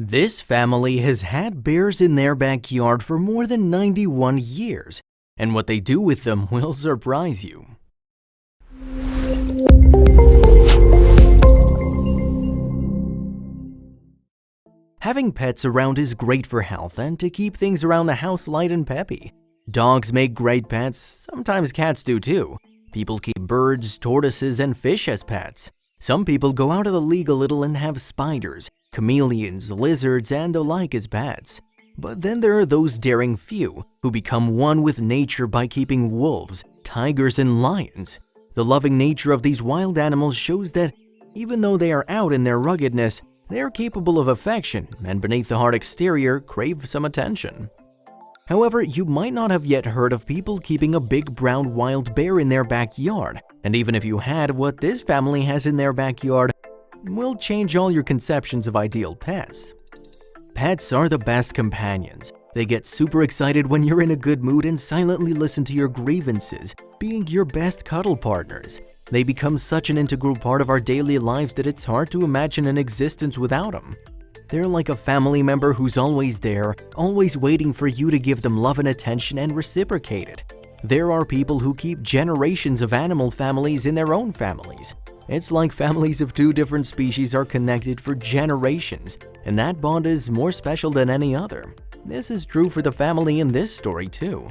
This family has had bears in their backyard for more than 91 years, and what they do with them will surprise you. Having pets around is great for health and to keep things around the house light and peppy. Dogs make great pets, sometimes cats do too. People keep birds, tortoises, and fish as pets. Some people go out of the league a little and have spiders, chameleons, lizards, and the like as pets. But then there are those daring few who become one with nature by keeping wolves, tigers, and lions. The loving nature of these wild animals shows that even though they are out in their ruggedness, they are capable of affection and beneath the hard exterior crave some attention. However, you might not have yet heard of people keeping a big brown wild bear in their backyard, and even if you had, what this family has in their backyard will change all your conceptions of ideal pets. Pets are the best companions. They get super excited when you're in a good mood and silently listen to your grievances, being your best cuddle partners. They become such an integral part of our daily lives that it's hard to imagine an existence without them. They're like a family member who's always there, always waiting for you to give them love and attention and reciprocate it. There are people who keep generations of animal families in their own families. It's like families of two different species are connected for generations, and that bond is more special than any other. This is true for the family in this story too.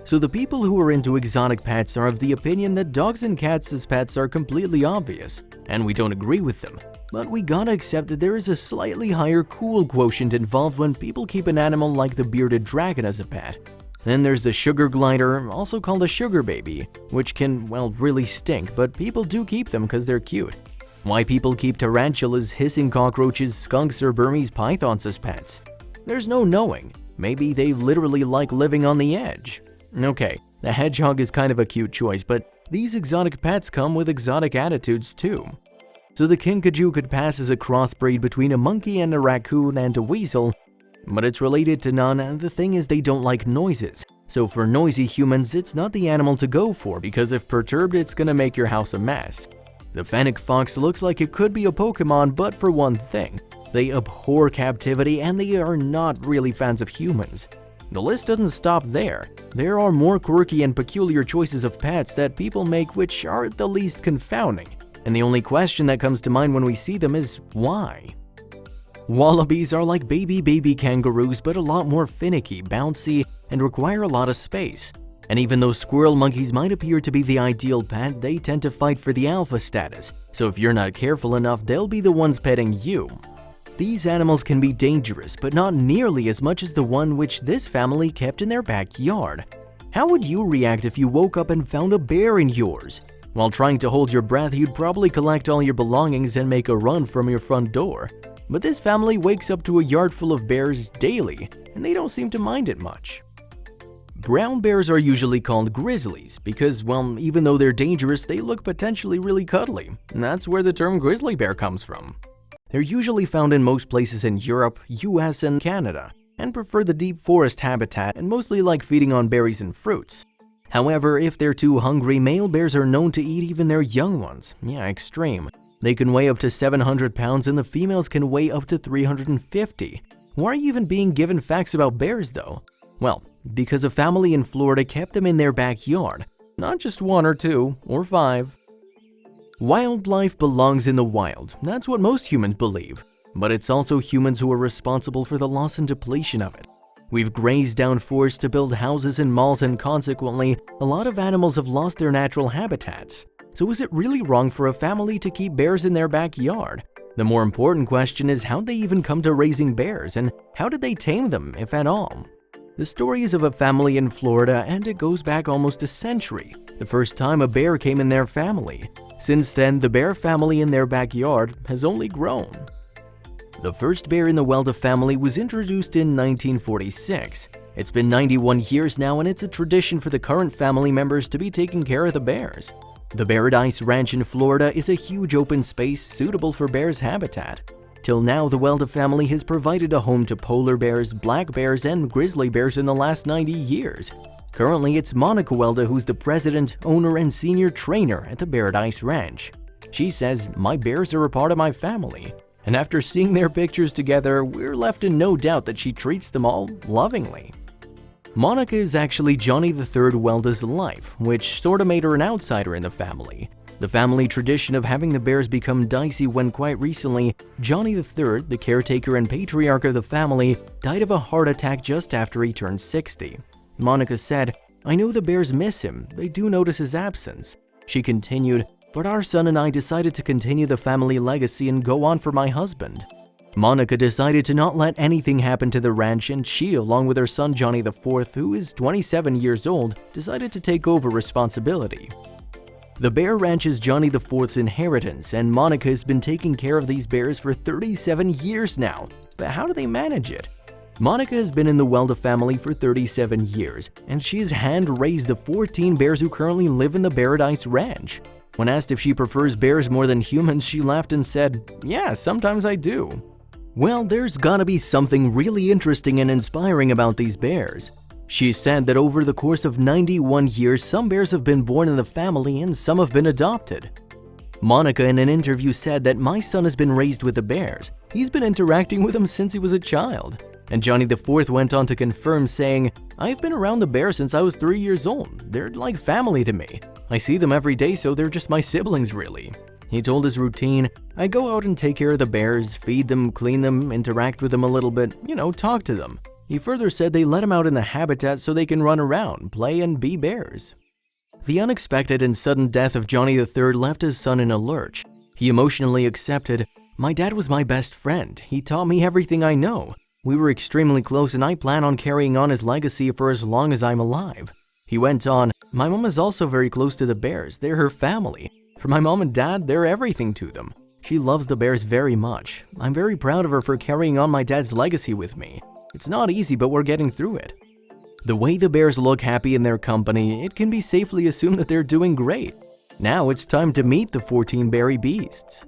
So the people who are into exotic pets are of the opinion that dogs and cats as pets are completely obvious, and we don't agree with them. But we gotta accept that there is a slightly higher cool quotient involved when people keep an animal like the bearded dragon as a pet. Then there's the sugar glider, also called a sugar baby, which can, well, really stink, but people do keep them because they're cute. Why people keep tarantulas, hissing cockroaches, skunks, or Burmese pythons as pets? There's no knowing. Maybe they literally like living on the edge. Okay, the hedgehog is kind of a cute choice, but these exotic pets come with exotic attitudes too. So the kinkajou could pass as a crossbreed between a monkey and a raccoon and a weasel, but it's related to none, and the thing is they don't like noises. So for noisy humans, it's not the animal to go for because if perturbed, it's gonna make your house a mess. The fennec fox looks like it could be a Pokemon, but for one thing, they abhor captivity and they are not really fans of humans. The list doesn't stop there. There are more quirky and peculiar choices of pets that people make which are at the least confounding. And the only question that comes to mind when we see them is why? Wallabies are like baby kangaroos, but a lot more finicky, bouncy, and require a lot of space. And even though squirrel monkeys might appear to be the ideal pet, they tend to fight for the alpha status. So if you're not careful enough, they'll be the ones petting you. These animals can be dangerous, but not nearly as much as the one which this family kept in their backyard. How would you react if you woke up and found a bear in yours? While trying to hold your breath, you'd probably collect all your belongings and make a run from your front door. But this family wakes up to a yard full of bears daily, and they don't seem to mind it much. Brown bears are usually called grizzlies because, well, even though they're dangerous, they look potentially really cuddly, and that's where the term grizzly bear comes from. They're usually found in most places in Europe, US, and Canada, and prefer the deep forest habitat and mostly like feeding on berries and fruits. However, if they're too hungry, male bears are known to eat even their young ones. Yeah, extreme. They can weigh up to 700 pounds and the females can weigh up to 350. Why are you even being given facts about bears though? Well, because a family in Florida kept them in their backyard. Not just one or two, or five. Wildlife belongs in the wild. That's what most humans believe. But it's also humans who are responsible for the loss and depletion of it. We've grazed down forests to build houses and malls, and consequently, a lot of animals have lost their natural habitats. So is it really wrong for a family to keep bears in their backyard? The more important question is how'd they even come to raising bears, and how did they tame them, if at all? The story is of a family in Florida, and it goes back almost a century, the first time a bear came in their family. Since then, the bear family in their backyard has only grown. The first bear in the Welda family was introduced in 1946. It's been 91 years now, and it's a tradition for the current family members to be taking care of the bears. The Paradise Ranch in Florida is a huge open space suitable for bears' habitat. Till now, the Welda family has provided a home to polar bears, black bears, and grizzly bears in the last 90 years. Currently, it's Monica Welda who's the president, owner, and senior trainer at the Paradise Ranch. She says, "My bears are a part of my family." and after seeing their pictures together, we're left in no doubt that she treats them all lovingly. Monica is actually Johnny III Welda's life, which sorta made her an outsider in the family. The family tradition of having the bears become dicey when quite recently, Johnny III, the caretaker and patriarch of the family, died of a heart attack just after he turned 60. Monica said, "I know the bears miss him, they do notice his absence." She continued, "But our son and I decided to continue the family legacy and go on for my husband." Monica decided to not let anything happen to the ranch, and she, along with her son Johnny IV, who is 27 years old, decided to take over responsibility. The bear ranch is Johnny IV's inheritance, and Monica has been taking care of these bears for 37 years now. But how do they manage it? Monica has been in the Welda family for 37 years, and she's hand-raised the 14 bears who currently live in the Paradise Ranch. When asked if she prefers bears more than humans, she laughed and said, "Yeah, sometimes I do." Well, there's gotta be something really interesting and inspiring about these bears. She said that over the course of 91 years, some bears have been born in the family and some have been adopted. Monica in an interview said that my son has been raised with the bears. He's been interacting with them since he was a child. And Johnny IV went on to confirm, saying, "I've been around the bears since I was 3 years old. They're like family to me. I see them every day, so they're just my siblings really." He told his routine, "I go out and take care of the bears, feed them, clean them, interact with them a little bit, talk to them." He further said they let him out in the habitat so they can run around, play, and be bears. The unexpected and sudden death of Johnny III left his son in a lurch. He emotionally accepted, "My dad was my best friend. He taught me everything I know. We were extremely close and I plan on carrying on his legacy for as long as I'm alive." He went on, "My mom is also very close to the bears. They're her family. For my mom and dad, they're everything to them. She loves the bears very much. I'm very proud of her for carrying on my dad's legacy with me. It's not easy, but we're getting through it." The way the bears look happy in their company, it can be safely assumed that they're doing great. Now it's time to meet the 14 berry beasts.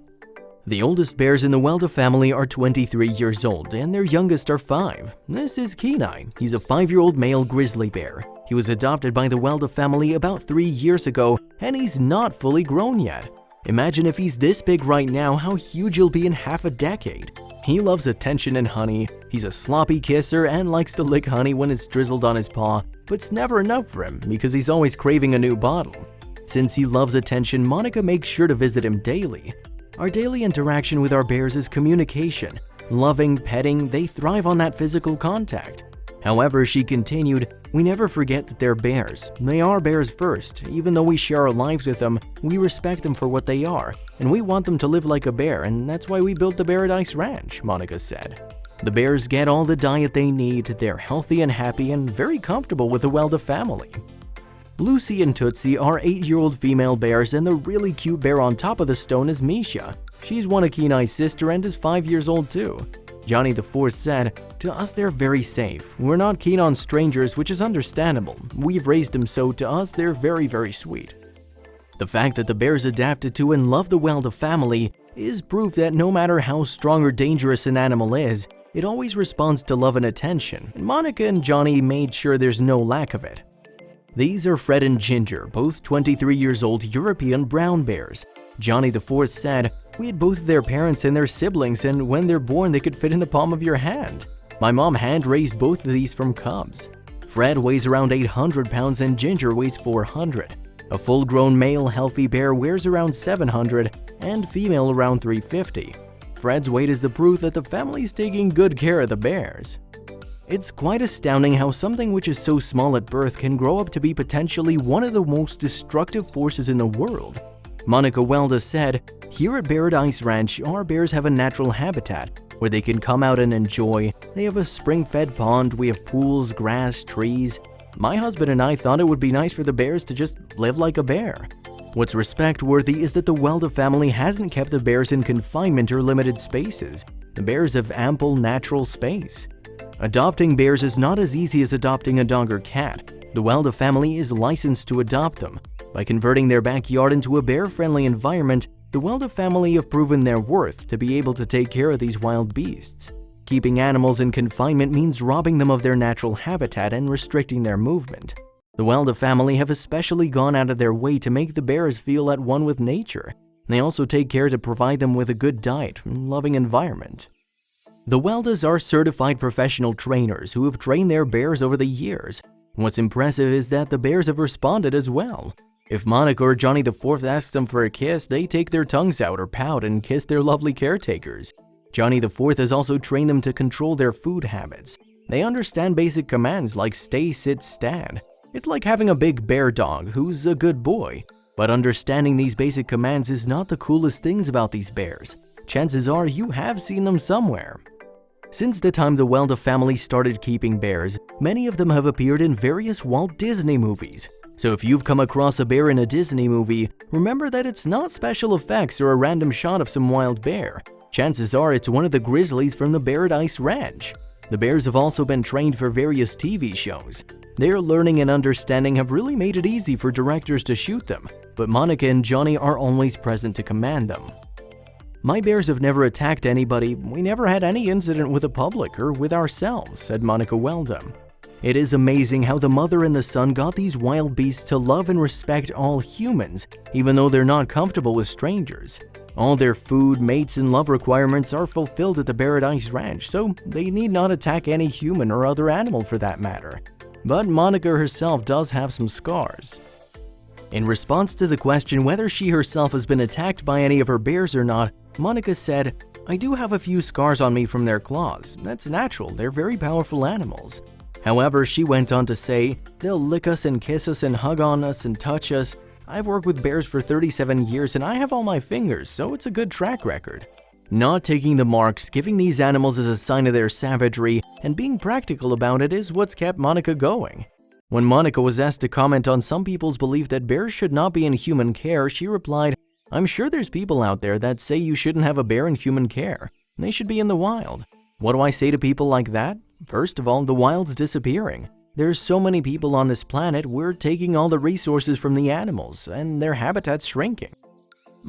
The oldest bears in the Welda family are 23 years old, and their youngest are 5. This is Kenai. He's a 5-year-old male grizzly bear. He was adopted by the Welda family about 3 years ago, and he's not fully grown yet. Imagine if he's this big right now, how huge he'll be in half a decade. He loves attention and honey. He's a sloppy kisser and likes to lick honey when it's drizzled on his paw, but it's never enough for him because he's always craving a new bottle. Since he loves attention, Monica makes sure to visit him daily. Our daily interaction with our bears is communication. Loving, petting, they thrive on that physical contact. However, she continued, "We never forget that they're bears. They are bears first. Even though we share our lives with them, we respect them for what they are, and we want them to live like a bear, and that's why we built the Paradise Ranch," Monica said. The bears get all the diet they need, they're healthy and happy and very comfortable with the Welda family. Lucy and Tootsie are 8-year-old female bears, and the really cute bear on top of the stone is Misha. She's one of Kenai's sister and is 5 years old too. Johnny IV said, "To us they're very safe. We're not keen on strangers, which is understandable. We've raised them, so to us they're very, very sweet." The fact that the bears adapted to and love the Welda family is proof that no matter how strong or dangerous an animal is, it always responds to love and attention, and Monica and Johnny made sure there's no lack of it. These are Fred and Ginger, both 23 years old European brown bears. Johnny IV said, "We had both of their parents and their siblings, and when they're born they could fit in the palm of your hand. My mom hand-raised both of these from cubs. Fred weighs around 800 pounds and Ginger weighs 400. A full-grown male healthy bear wears around 700 and female around 350. Fred's weight is the proof that the family's taking good care of the bears." It's quite astounding how something which is so small at birth can grow up to be potentially one of the most destructive forces in the world. Monica Welda said, "Here at Paradise Ranch, our bears have a natural habitat where they can come out and enjoy. They have a spring-fed pond, we have pools, grass, trees. My husband and I thought it would be nice for the bears to just live like a bear." What's respect-worthy is that the Welda family hasn't kept the bears in confinement or limited spaces. The bears have ample natural space. Adopting bears is not as easy as adopting a dog or cat. The Welda family is licensed to adopt them. By converting their backyard into a bear-friendly environment, the Welda family have proven their worth to be able to take care of these wild beasts. Keeping animals in confinement means robbing them of their natural habitat and restricting their movement. The Welda family have especially gone out of their way to make the bears feel at one with nature. They also take care to provide them with a good diet and loving environment. The Weldas are certified professional trainers who have trained their bears over the years. What's impressive is that the bears have responded as well. If Monica or Johnny the Fourth asks them for a kiss, they take their tongues out or pout and kiss their lovely caretakers. Johnny the Fourth has also trained them to control their food habits. They understand basic commands like stay, sit, stand. It's like having a big bear dog who's a good boy. But understanding these basic commands is not the coolest things about these bears. Chances are you have seen them somewhere. Since the time the Welda family started keeping bears, many of them have appeared in various Walt Disney movies. So if you've come across a bear in a Disney movie, remember that it's not special effects or a random shot of some wild bear. Chances are it's one of the grizzlies from the Paradise Ranch. The bears have also been trained for various TV shows. Their learning and understanding have really made it easy for directors to shoot them, but Monica and Johnny are always present to command them. My bears have never attacked anybody. We never had any incident with the public or with ourselves, said Monica Welda. It is amazing how the mother and the son got these wild beasts to love and respect all humans, even though they're not comfortable with strangers. All their food, mates, and love requirements are fulfilled at the Paradise Ranch, so they need not attack any human or other animal for that matter. But Monica herself does have some scars. In response to the question whether she herself has been attacked by any of her bears or not, Monica said, "I do have a few scars on me from their claws. That's natural, they're very powerful animals." However, she went on to say, "They'll lick us and kiss us and hug on us and touch us. I've worked with bears for 37 years and I have all my fingers, so it's a good track record." Not taking the marks, giving these animals as a sign of their savagery, and being practical about it is what's kept Monica going. When Monica was asked to comment on some people's belief that bears should not be in human care, she replied, "I'm sure there's people out there that say you shouldn't have a bear in human care. They should be in the wild." What do I say to people like that? First of all, the wild's disappearing. There's so many people on this planet, we're taking all the resources from the animals, and their habitat's shrinking.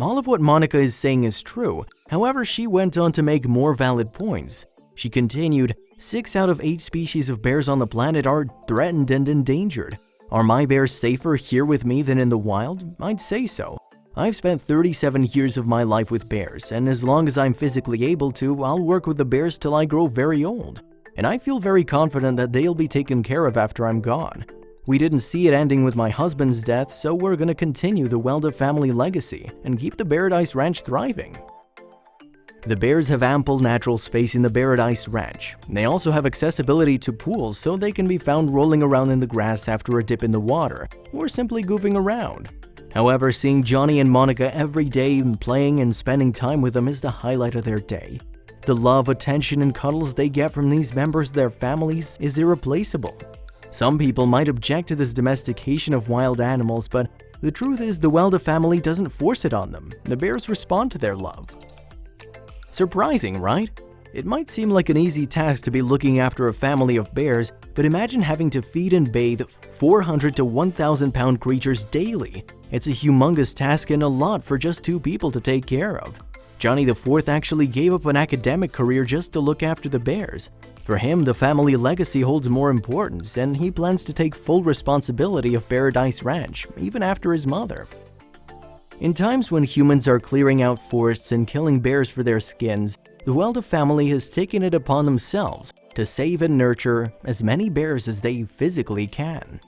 All of what Monica is saying is true, however, she went on to make more valid points. She continued, 6 out of 8 species of bears on the planet are threatened and endangered. Are my bears safer here with me than in the wild? I'd say so. I've spent 37 years of my life with bears, and as long as I'm physically able to, I'll work with the bears till I grow very old. And I feel very confident that they'll be taken care of after I'm gone. We didn't see it ending with my husband's death, so we're gonna continue the Welda family legacy and keep the Paradise Ranch thriving. The bears have ample natural space in the Paradise Ranch. They also have accessibility to pools, so they can be found rolling around in the grass after a dip in the water, or simply goofing around. However, seeing Johnny and Monica every day and playing and spending time with them is the highlight of their day. The love, attention, and cuddles they get from these members of their families is irreplaceable. Some people might object to this domestication of wild animals, but the truth is the Welda family doesn't force it on them. The bears respond to their love. Surprising, right? It might seem like an easy task to be looking after a family of bears, but imagine having to feed and bathe 400 to 1,000 pound creatures daily. It's a humongous task and a lot for just 2 people to take care of. Johnny the Fourth actually gave up an academic career just to look after the bears. For him, the family legacy holds more importance, and he plans to take full responsibility of Paradise Ranch, even after his mother. In times when humans are clearing out forests and killing bears for their skins, the Welda family has taken it upon themselves to save and nurture as many bears as they physically can.